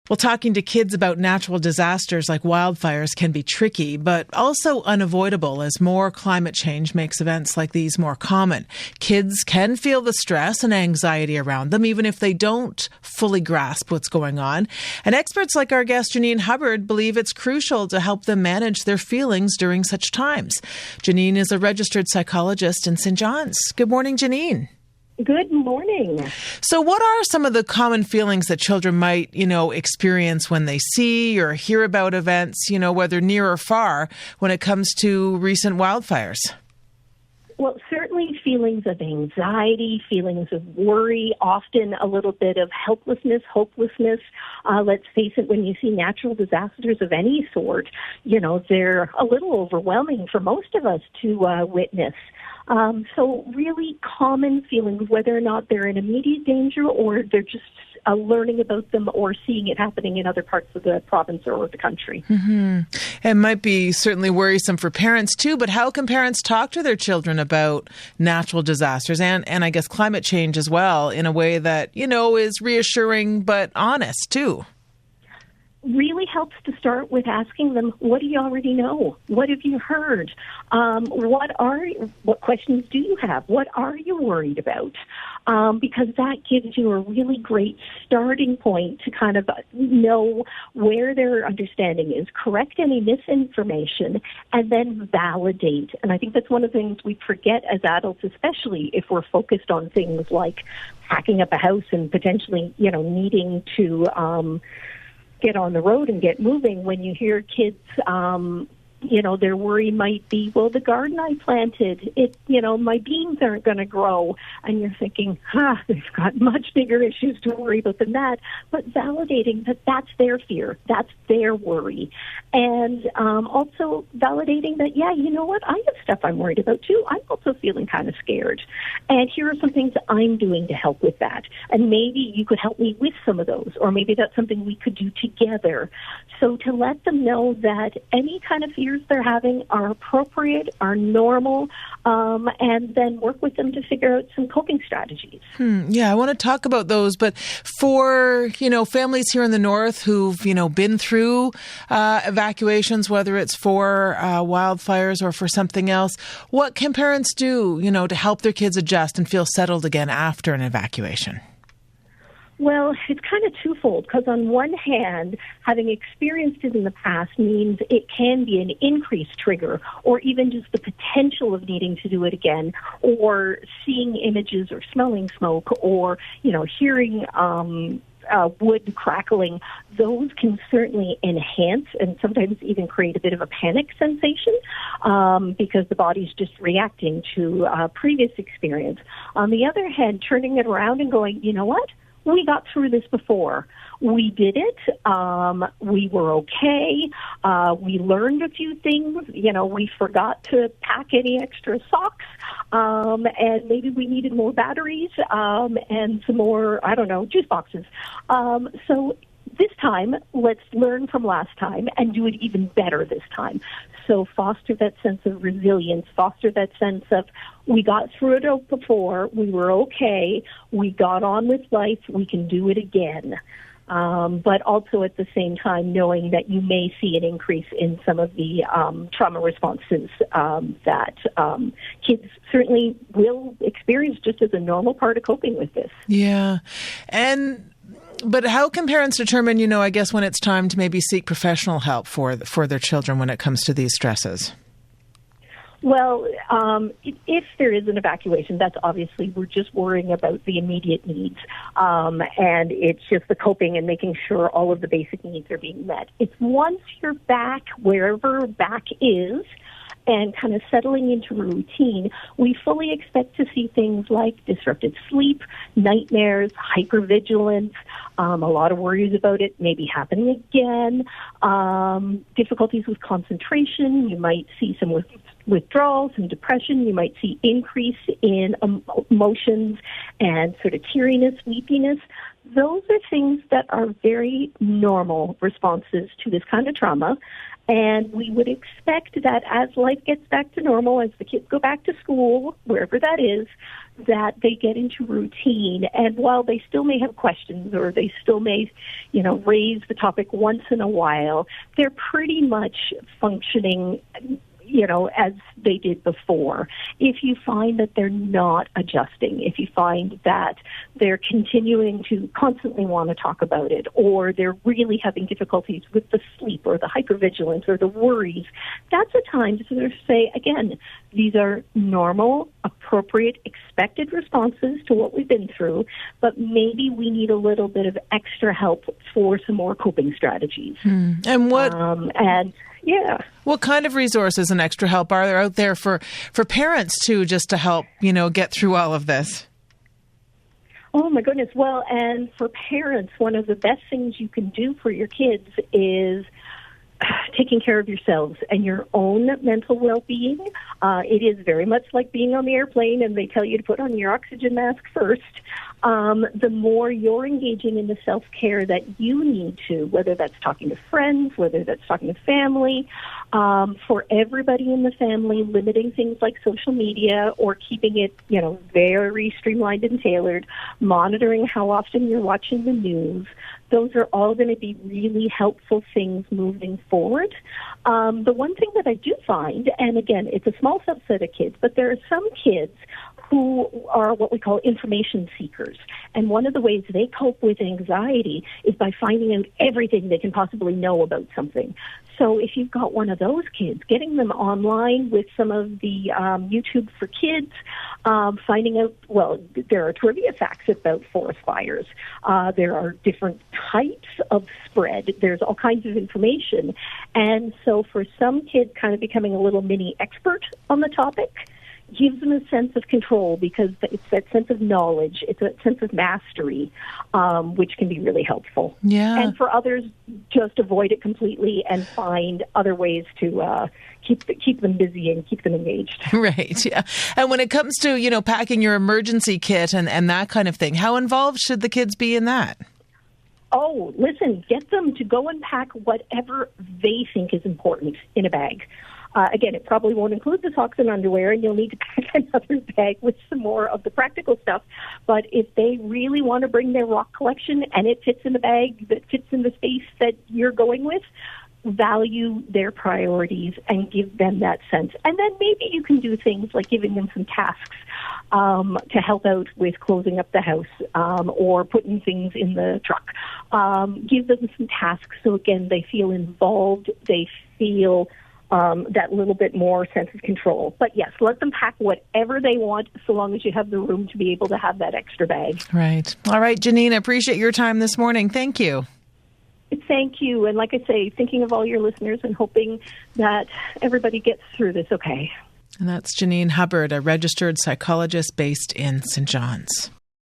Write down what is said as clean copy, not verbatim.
Well, talking to kids about natural disasters like wildfires can be tricky, but also unavoidable as more climate change makes events like these more common. Kids can feel the stress and anxiety around them, even if they don't fully grasp what's going on. And experts like our guest Janine Hubbard believe it's crucial to help them manage their feelings during such times. Janine is a registered psychologist in St. John's. Good morning, Janine. Good morning. So what are some of the common feelings that children might, experience when they see or hear about events, whether near or far, when it comes to recent wildfires? Well, certainly feelings of anxiety, feelings of worry, often a little bit of helplessness, hopelessness. Let's face it, when you see natural disasters of any sort, they're a little overwhelming for most of us to witness. So really common feelings, whether or not they're in immediate danger or they're just learning about them or seeing it happening in other parts of the province or the country. Mm-hmm. It might be certainly worrisome for parents too, but how can parents talk to their children about natural disasters and I guess climate change as well in a way that, is reassuring but honest too? Really helps to start with asking them, what do you already know? What have you heard? What questions do you have? What are you worried about? Because that gives you a really great starting point to kind of know where their understanding is, correct any misinformation, and then validate. And I think that's one of the things we forget as adults, especially if we're focused on things like packing up a house and potentially, needing to get on the road and get moving. When you hear kids, their worry might be, well, the garden I planted, my beans aren't going to grow. And you're thinking, they've got much bigger issues to worry about than that. But validating that that's their fear, that's their worry. And also validating that, you know what, I have stuff I'm worried about too. I'm also feeling kind of scared. And here are some things I'm doing to help with that. And maybe you could help me with some of those, or maybe that's something we could do together. So to let them know that any kind of fears they're having are appropriate, are normal, and then work with them to figure out some coping strategies. Yeah, I want to talk about those. But for, families here in the north who've, been through evacuations, whether it's for wildfires or for something else, what can parents do, to help their kids adjust and feel settled again after an evacuation? Well, it's kind of twofold, because on one hand, having experienced it in the past means it can be an increased trigger, or even just the potential of needing to do it again, or seeing images or smelling smoke, or, hearing wood crackling. Those can certainly enhance and sometimes even create a bit of a panic sensation because the body's just reacting to previous experience. On the other hand, turning it around and going, you know what? We got through this before. We did it. We were okay. We learned a few things. We forgot to pack any extra socks. And maybe we needed more batteries and some more, juice boxes. So this time, let's learn from last time and do it even better this time. So foster that sense of resilience, foster that sense of we got through it before, we were okay, we got on with life, we can do it again. But also at the same time knowing that you may see an increase in some of the trauma responses that kids certainly will experience just as a normal part of coping with this. Yeah. But how can parents determine, I guess when it's time to maybe seek professional help for their children when it comes to these stresses? Well, if there is an evacuation, that's obviously we're just worrying about the immediate needs. And it's just the coping and making sure all of the basic needs are being met. It's once you're back, wherever back is, and kind of settling into a routine, we fully expect to see things like disrupted sleep, nightmares, hypervigilance, a lot of worries about it maybe happening again, difficulties with concentration. You might see some withdrawals and depression. You might see increase in emotions and sort of teariness, weepiness. Those are things that are very normal responses to this kind of trauma. And we would expect that as life gets back to normal, as the kids go back to school, wherever that is, that they get into routine. And while they still may have questions or they still may, raise the topic once in a while, they're pretty much functioning as they did before. If you find that they're not adjusting, if you find that they're continuing to constantly want to talk about it, or they're really having difficulties with the sleep or the hypervigilance or the worries, that's a time to sort of say, again, these are normal, appropriate, expected responses to what we've been through, but maybe we need a little bit of extra help for some more coping strategies. And what... Yeah. What kind of resources and extra help are there out there for parents too, just to help, get through all of this? Oh my goodness. Well, and for parents, one of the best things you can do for your kids is taking care of yourselves and your own mental well-being. It is very much like being on the airplane and they tell you to put on your oxygen mask first. The more you're engaging in the self-care that you need to, whether that's talking to friends, whether that's talking to family, for everybody in the family, limiting things like social media or keeping it, very streamlined and tailored, monitoring how often you're watching the news. Those are all going to be really helpful things moving forward. The one thing that I do find, and again, it's a small subset of kids, but there are some kids who are what we call information seekers. And one of the ways they cope with anxiety is by finding out everything they can possibly know about something. So if you've got one of those kids, getting them online with some of the YouTube for kids, finding out, there are trivia facts about forest fires. There are different types of spread. There's all kinds of information. And so for some kids, kind of becoming a little mini expert on the topic gives them a sense of control because it's that sense of knowledge, it's a sense of mastery, which can be really helpful. Yeah. And for others, just avoid it completely and find other ways to keep them busy and keep them engaged. Right, yeah. And when it comes to, packing your emergency kit and that kind of thing, how involved should the kids be in that? Oh, listen, get them to go and pack whatever they think is important in a bag. Again, it probably won't include the socks and underwear, and you'll need to pack another bag with some more of the practical stuff. But if they really want to bring their rock collection and it fits in the bag that fits in the space that you're going with, value their priorities and give them that sense. And then maybe you can do things like giving them some tasks to help out with closing up the house or putting things in the truck. Give them some tasks so, again, they feel involved, they feel that little bit more sense of control. But yes, let them pack whatever they want so long as you have the room to be able to have that extra bag. Right. All right, Janine, I appreciate your time this morning. Thank you. Thank you. And like I say, thinking of all your listeners and hoping that everybody gets through this okay. And that's Janine Hubbard, a registered psychologist based in St. John's.